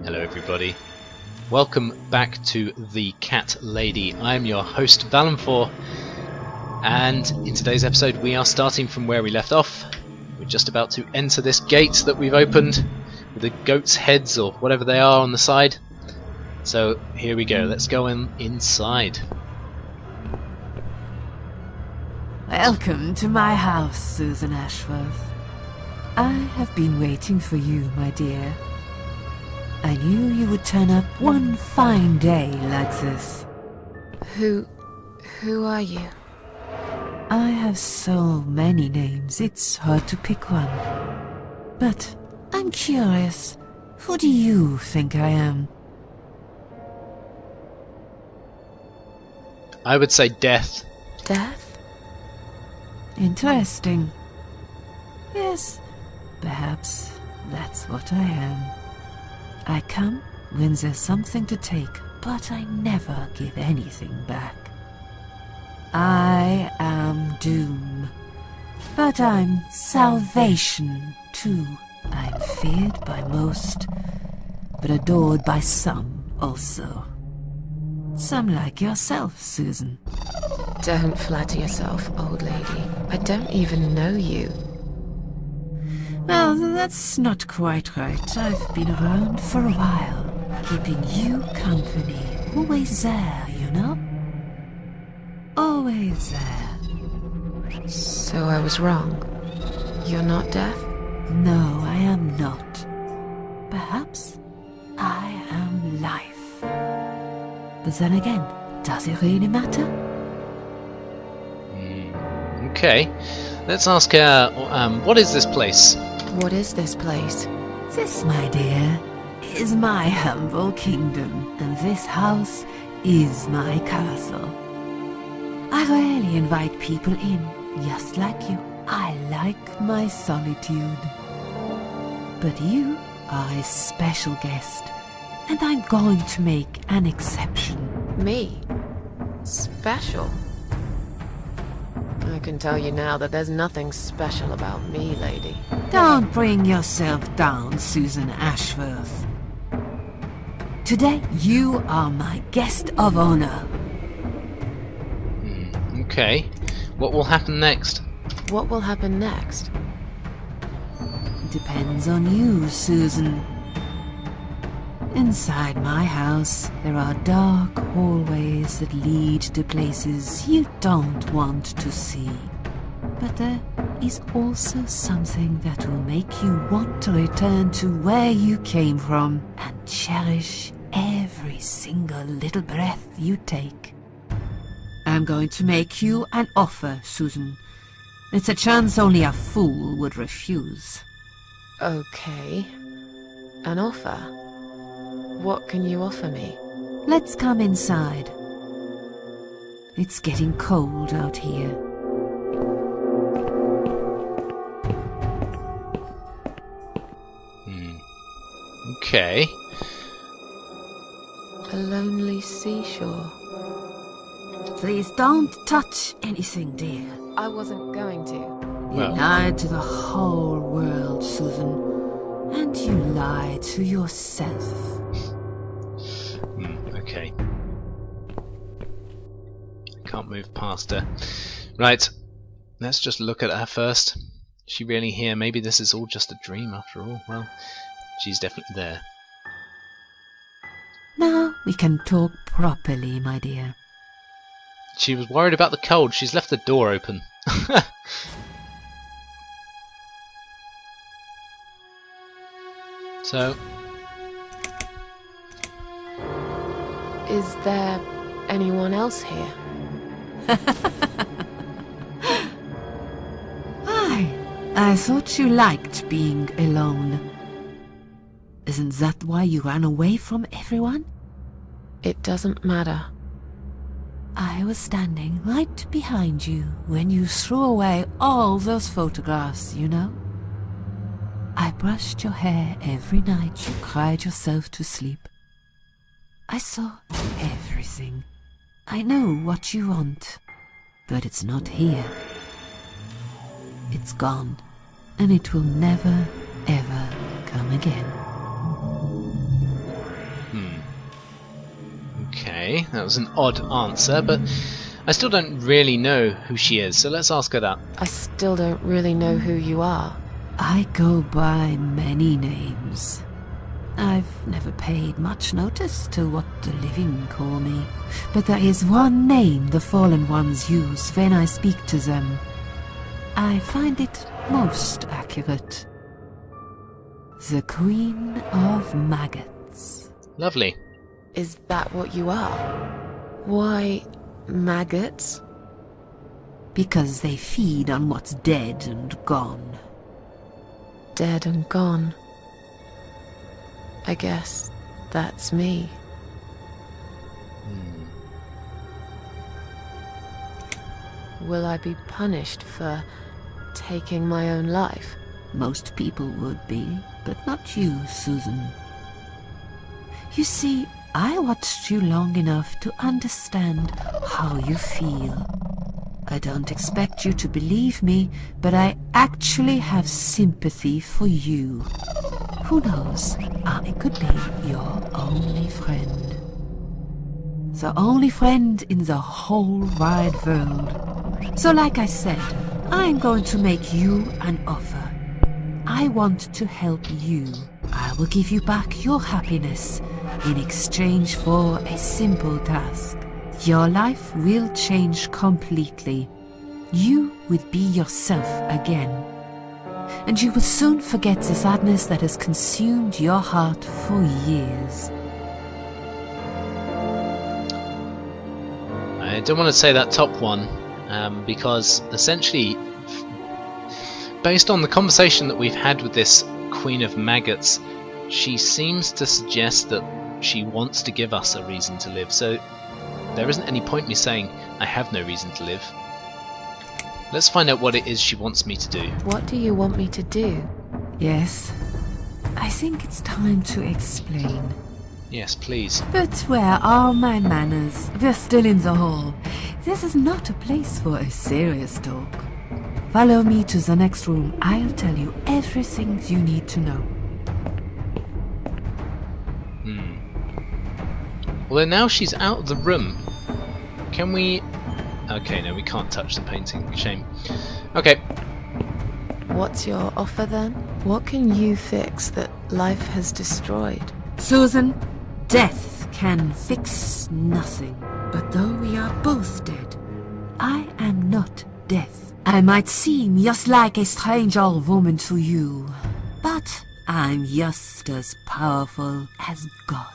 Hello everybody. Welcome back to The Cat Lady. I am your host Valenfor, and in today's episode we are starting from where we left off. We're just about to enter this gate that we've opened with the goat's heads or whatever they are on the side. So here we go, let's go inside. Welcome to my house, Susan Ashworth. I have been waiting for you, my dear. I knew you would turn up one fine day like this. Who are you? I have so many names, it's hard to pick one. But I'm curious, who do you think I am? I would say death. Death? Interesting. Yes, perhaps that's what I am. I come when there's something to take, but I never give anything back. I am doom, but I'm salvation too. I'm feared by most, but adored by some also. Some like yourself, Susan. Don't flatter yourself, old lady. I don't even know you. Well, that's not quite right. I've been around for a while, keeping you company. Always there, you know? Always there. So I was wrong. You're not deaf? No, I am not. Perhaps I am life. But then again, does it really matter? Okay, let's ask her, what is this place? What is this place? This, my dear, is my humble kingdom, and this house is my castle. I rarely invite people in, just like you. I like my solitude. But you are a special guest, and I'm going to make an exception. Me? Special? I can tell you now that there's nothing special about me, lady. Don't bring yourself down, Susan Ashworth. Today, you are my guest of honor. Okay, what will happen next? What will happen next? Depends on you, Susan. Inside my house, there are dark hallways that lead to places you don't want to see. But there is also something that will make you want to return to where you came from and cherish every single little breath you take. I'm going to make you an offer, Susan. It's a chance only a fool would refuse. Okay. An offer? What can you offer me? Let's come inside. It's getting cold out here. Okay. A lonely seashore. Please don't touch anything, dear. I wasn't going to. You lied to the whole world, Susan. And you lied to yourself. Okay. Can't move past her. Right. Let's just look at her first. Is she really here? Maybe this is all just a dream after all. Well, she's definitely there. Now we can talk properly, my dear. She was worried about the cold. She's left the door open. So, Is there anyone else here? I thought you liked being alone. Isn't that why you ran away from everyone? It doesn't matter. I was standing right behind you when you threw away all those photographs, you know? I brushed your hair every night you cried yourself to sleep. I saw everything. I know what you want, but it's not here. It's gone, and it will never, ever come again. Okay, that was an odd answer, but I still don't really know who she is, so let's ask her that. I still don't really know who you are. I go by many names. I've never paid much notice to what the living call me, but there is one name the fallen ones use when I speak to them. I find it most accurate. The Queen of Maggots. Lovely. Is that what you are? Why, maggots? Because they feed on what's dead and gone. Dead and gone. I guess that's me. Will I be punished for taking my own life? Most people would be, but not you, Susan. You see, I watched you long enough to understand how you feel. I don't expect you to believe me, but I actually have sympathy for you. Who knows, I could be your only friend. The only friend in the whole wide world. So like I said, I'm going to make you an offer. I want to help you. I will give you back your happiness in exchange for a simple task. Your life will change completely. You will be yourself again. And you will soon forget the sadness that has consumed your heart for years. I don't want to say that top one, because essentially, based on the conversation that we've had with this Queen of Maggots, she seems to suggest that she wants to give us a reason to live, so there isn't any point me saying I have no reason to live. Let's find out what it is she wants me to do. What do you want me to do? Yes, I think it's time to explain. Yes, please. But where are my manners? We're still in the hall. This is not a place for a serious talk. Follow me to the next room. I'll tell you everything you need to know. Well, now she's out of the room. Can we... Okay, no, we can't touch the painting. Shame. Okay. What's your offer then? What can you fix that life has destroyed? Susan, death can fix nothing. But though we are both dead, I am not death. I might seem just like a strange old woman to you, but I'm just as powerful as gods.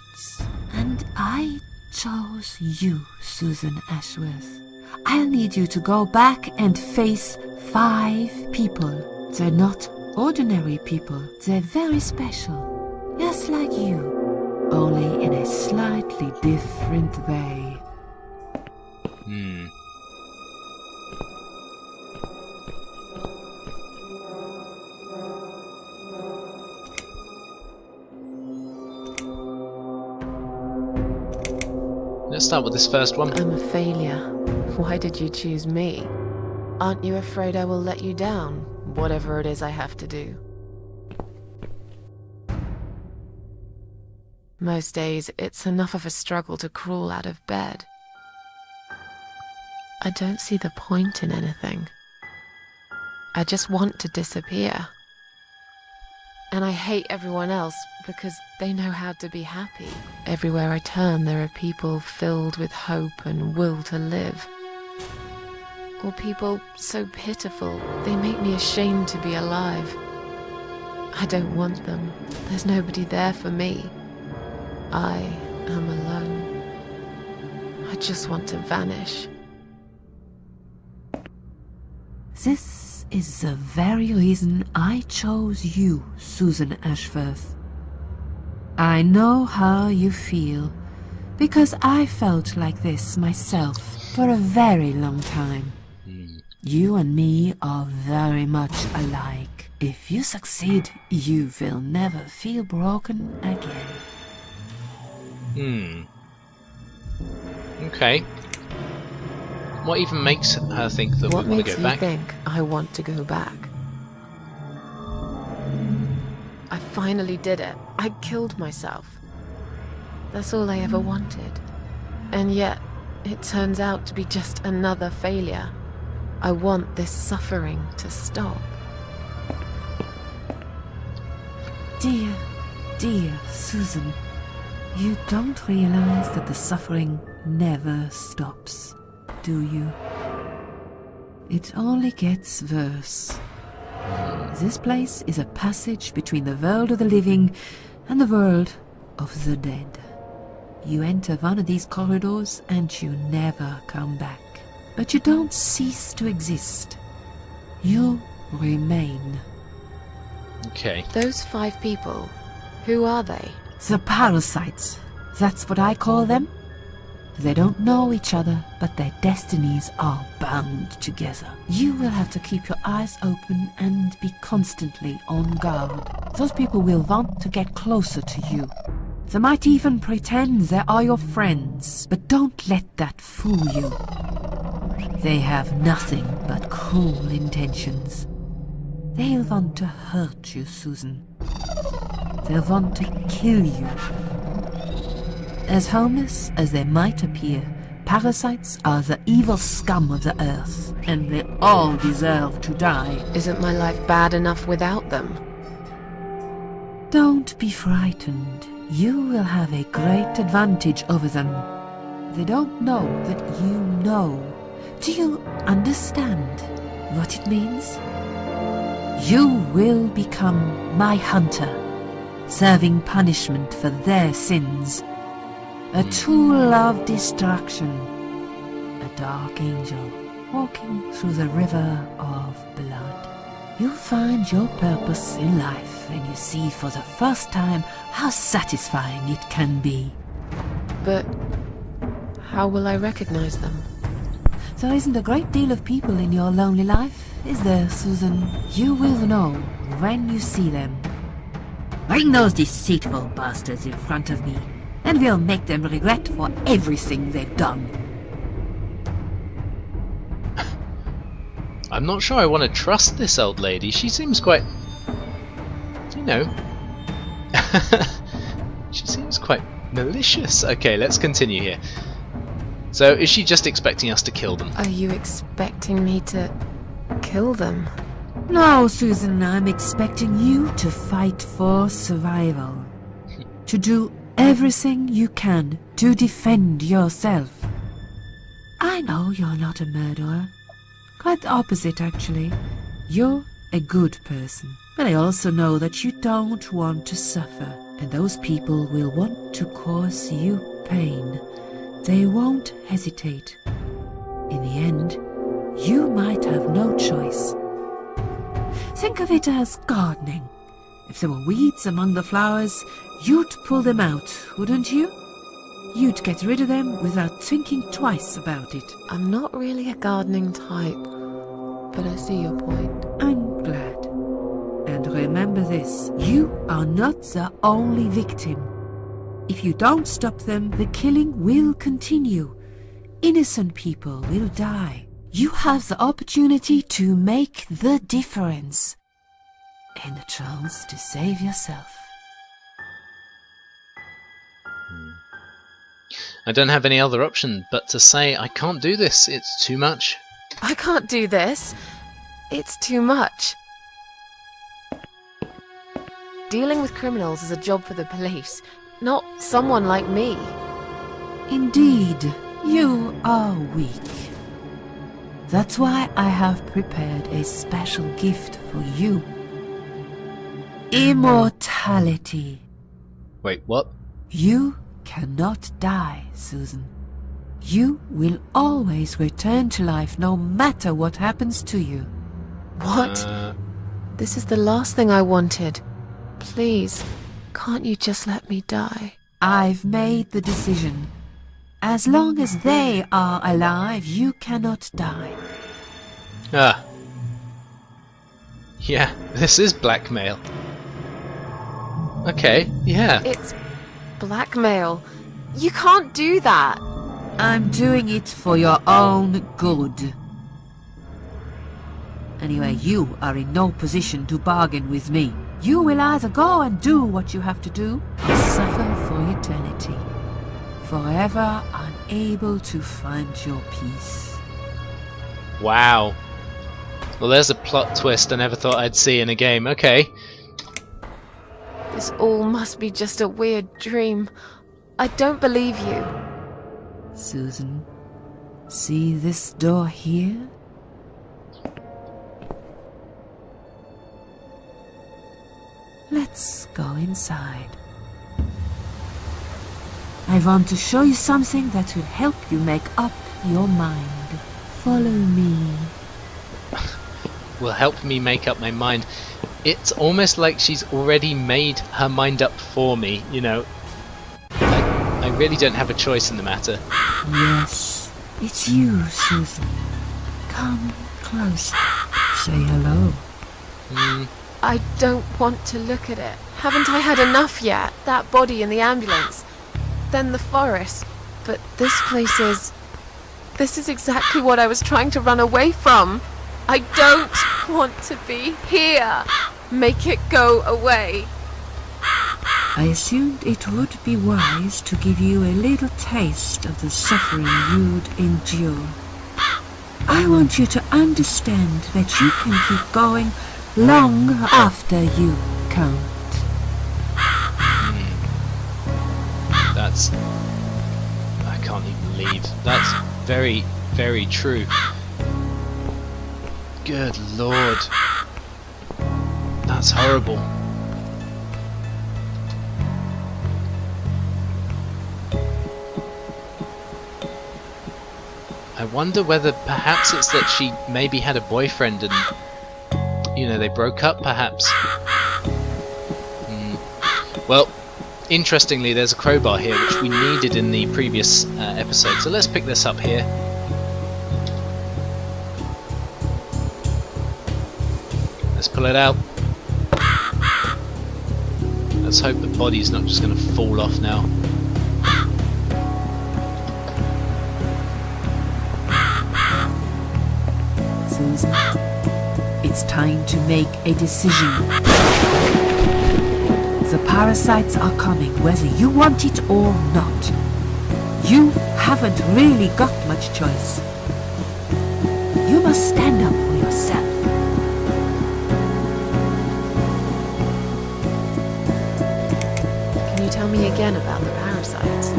And I chose you, Susan Ashworth. I'll need you to go back and face 5 people. They're not ordinary people. They're very special. Just like you. Only in a slightly different way. Let's start with this first one. I'm a failure. Why did you choose me? Aren't you afraid I will let you down, whatever it is I have to do? Most days, it's enough of a struggle to crawl out of bed. I don't see the point in anything. I just want to disappear. And I hate everyone else because they know how to be happy. Everywhere I turn, there are people filled with hope and will to live. Or people so pitiful, they make me ashamed to be alive. I don't want them. There's nobody there for me. I am alone. I just want to vanish. This is the very reason I chose you, Susan Ashworth. I know how you feel, because I felt like this myself for a very long time. You and me are very much alike. If you succeed, you will never feel broken again. Okay. What even makes her think that we want to go back? What makes you think I want to go back? I finally did it. I killed myself. That's all I ever wanted. And yet, it turns out to be just another failure. I want this suffering to stop. Dear, dear Susan, you don't realize that the suffering never stops, do you? It only gets worse. This place is a passage between the world of the living and the world of the dead. You enter one of these corridors and you never come back. But you don't cease to exist. You remain. Okay. Those 5 people, who are they? The parasites. That's what I call them. They don't know each other, but their destinies are bound together. You will have to keep your eyes open and be constantly on guard. Those people will want to get closer to you. They might even pretend they are your friends, but don't let that fool you. They have nothing but cruel intentions. They'll want to hurt you, Susan. They'll want to kill you. As harmless as they might appear, parasites are the evil scum of the earth, and they all deserve to die. Isn't my life bad enough without them? Don't be frightened. You will have a great advantage over them. They don't know that you know. Do you understand what it means? You will become my hunter, serving punishment for their sins. A tool of destruction. A dark angel walking through the river of blood. You'll find your purpose in life when you see for the first time how satisfying it can be. But how will I recognize them? There isn't a great deal of people in your lonely life, is there, Susan? You will know when you see them. Bring those deceitful bastards in front of me, and we'll make them regret for everything they've done. I'm not sure I want to trust this old lady. She seems quite... you know... she seems quite malicious. Okay, let's continue here. So, is she just expecting us to kill them? Are you expecting me to kill them? No, Susan, I'm expecting you to fight for survival. To do everything you can to defend yourself. I know you're not a murderer. Quite the opposite, actually. You're a good person. But I also know that you don't want to suffer, and those people will want to cause you pain. They won't hesitate. In the end, you might have no choice. Think of it as gardening. If there were weeds among the flowers, you'd pull them out, wouldn't you? You'd get rid of them without thinking twice about it. I'm not really a gardening type, but I see your point. I'm glad. And remember this, you are not the only victim. If you don't stop them, the killing will continue. Innocent people will die. You have the opportunity to make the difference. And a chance to save yourself. I don't have any other option but to say I can't do this. It's too much. I can't do this. It's too much. Dealing with criminals is a job for the police, not someone like me. Indeed, you are weak. That's why I have prepared a special gift for you. Immortality. Wait, what? You cannot die, Susan. You will always return to life no matter what happens to you. What? This is the last thing I wanted. Please, can't you just let me die? I've made the decision. As long as they are alive, you cannot die. Ah. Yeah, this is blackmail. Okay, yeah. It's blackmail. You can't do that. I'm doing it for your own good. Anyway, you are in no position to bargain with me. You will either go and do what you have to do, or suffer for eternity. forever unable to find your peace. Wow. Well, there's a plot twist I never thought I'd see in a game. Okay. This all must be just a weird dream. I don't believe you. Susan, see this door here? Let's go inside. I want to show you something that will help you make up your mind. Follow me. Will help me make up my mind. It's almost like she's already made her mind up for me, you know. I really don't have a choice in the matter. Yes, it's you, Susan. Come closer. Say hello. I don't want to look at it. Haven't I had enough yet? That body in the ambulance. Then the forest. But this place is... This is exactly what I was trying to run away from. I don't want to be here. Make it go away. I assumed it would be wise to give you a little taste of the suffering you'd endure. I want you to understand that you can keep going long after you can't. That's... I can't even believe. That's very, very true. Good Lord. That's horrible. I wonder whether perhaps it's that she maybe had a boyfriend and, you know, they broke up perhaps. Well, interestingly, there's a crowbar here which we needed in the previous episode, so let's pick this up here. Let's pull it out. Let's hope the body's not just going to fall off now. Susan, it's time to make a decision. The parasites are coming, whether you want it or not. You haven't really got much choice. You must stand up for yourself. Can you tell me again about the parasites?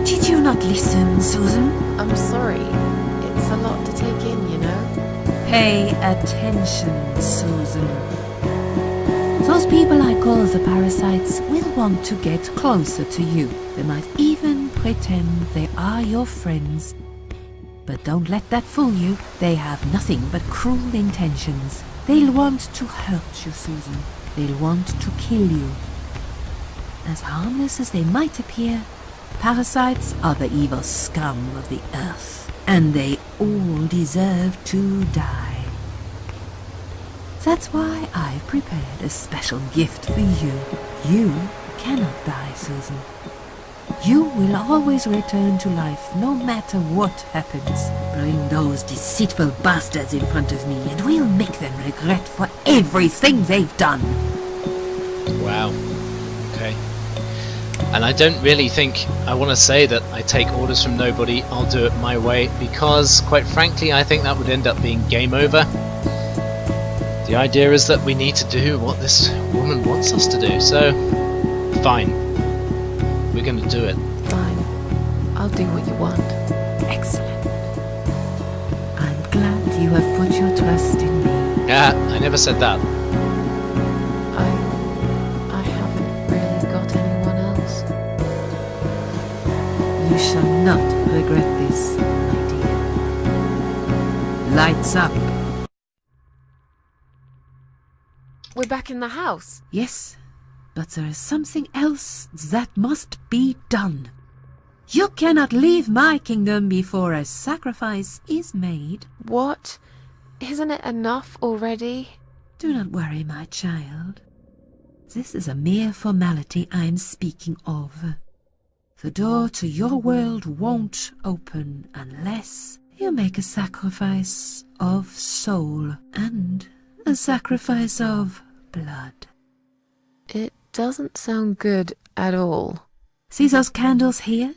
Did you not listen, Susan? I'm sorry. It's a lot to take in, you know? Pay attention, Susan. Those people I call the parasites will want to get closer to you. They might even pretend they are your friends. But don't let that fool you. They have nothing but cruel intentions. They'll want to hurt you, Susan. They'll want to kill you. As harmless as they might appear, parasites are the evil scum of the earth, and they all deserve to die. That's why I've prepared a special gift for you. You cannot die, Susan. You will always return to life, no matter what happens. Bring those deceitful bastards in front of me, and we'll make them regret for everything they've done. Wow. Okay. And I don't really think I want to say that I take orders from nobody, I'll do it my way, because, quite frankly, I think that would end up being game over. The idea is that we need to do what this woman wants us to do, so fine. We're going to do it. Fine. I'll do what you want. Excellent. I'm glad you have put your trust in me. I never said that. I haven't really got anyone else. You shall not regret this, my dear. Lights up. We're back in the house. Yes, but there is something else that must be done. You cannot leave my kingdom before a sacrifice is made. What? Isn't it enough already? Do not worry, my child. This is a mere formality I'm speaking of. The door to your world won't open unless you make a sacrifice of soul and a sacrifice of blood. It doesn't sound good at all. See those candles here?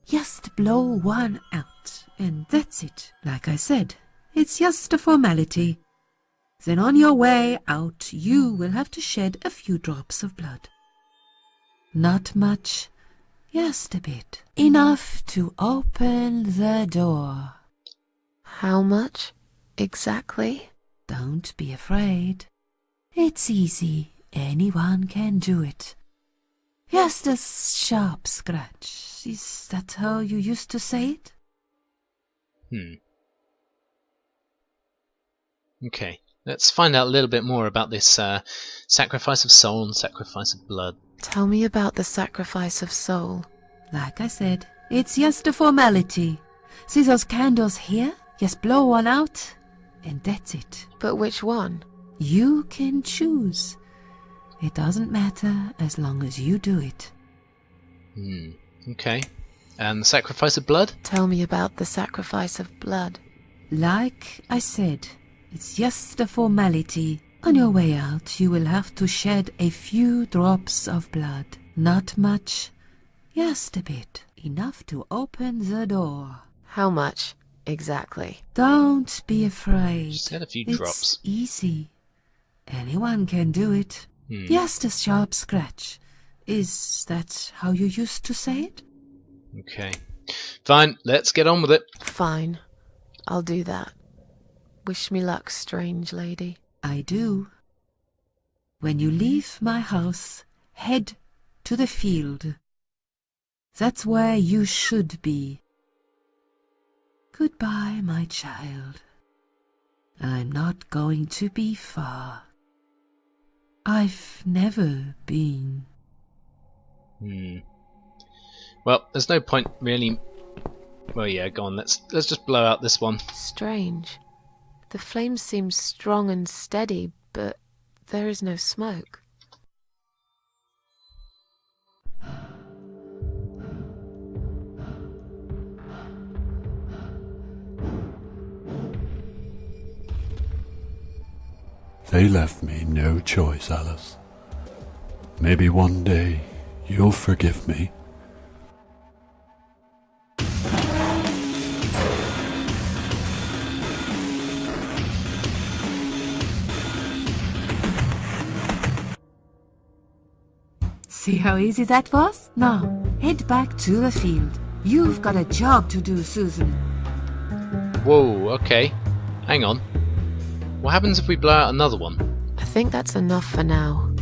Just blow one out, and that's it. Like I said, it's just a formality. Then on your way out, you will have to shed a few drops of blood. Not much, just a bit. Enough to open the door. How much exactly? Don't be afraid. It's easy. Anyone can do it. Just a sharp scratch. Is that how you used to say it? Okay, let's find out a little bit more about this sacrifice of soul and sacrifice of blood. Tell me about the sacrifice of soul. Like I said, it's just a formality. See those candles here? Just blow one out, and that's it. But which one? You can choose. It doesn't matter as long as you do it. Okay. And the sacrifice of blood? Tell me about the sacrifice of blood. Like I said, it's just a formality. On your way out, you will have to shed a few drops of blood. Not much, just a bit. Enough to open the door. How much exactly? Don't be afraid. Just had a few It's drops. easy. Anyone can do it. Just a sharp scratch. Is that how you used to say it? Okay. Fine, let's get on with it. Fine. I'll do that. Wish me luck, strange lady. I do. When you leave my house, head to the field. That's where you should be. Goodbye, my child. I'm not going to be far. I've never been. Well, there's no point really. Well, yeah, go on. Let's just blow out this one. Strange. The flame seems strong and steady, but there is no smoke. They left me no choice, Alice. Maybe one day you'll forgive me. See how easy that was? Now, head back to the field. You've got a job to do, Susan. Whoa, okay. Hang on. What happens if we blow out another one? I think that's enough for now.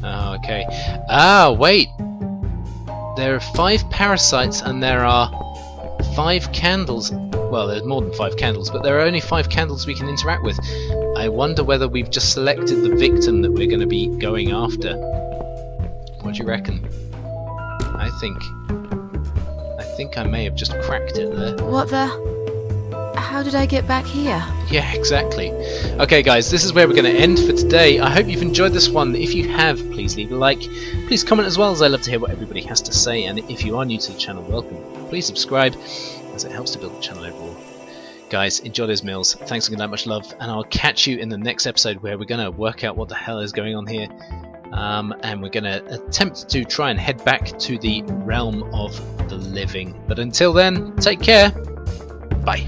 Oh, okay. Ah, wait! There are 5 parasites and there are 5 candles. Well, there's more than 5 candles, but there are only 5 candles we can interact with. I wonder whether we've just selected the victim that we're going to be going after. What do you reckon? I think I may have just cracked it there. What the? How did I get back here? Yeah, exactly. Okay guys, this is where we're going to end for today. I hope you've enjoyed this one. If you have, please leave a like. Please comment as well, as I love to hear what everybody has to say. And if you are new to the channel, welcome. Please subscribe, as it helps to build the channel overall. Guys, enjoy those meals. Thanks again, that much love. And I'll catch you in the next episode where we're going to work out what the hell is going on here. And we're going to attempt to try and head back to the realm of the living. But until then, take care. Bye.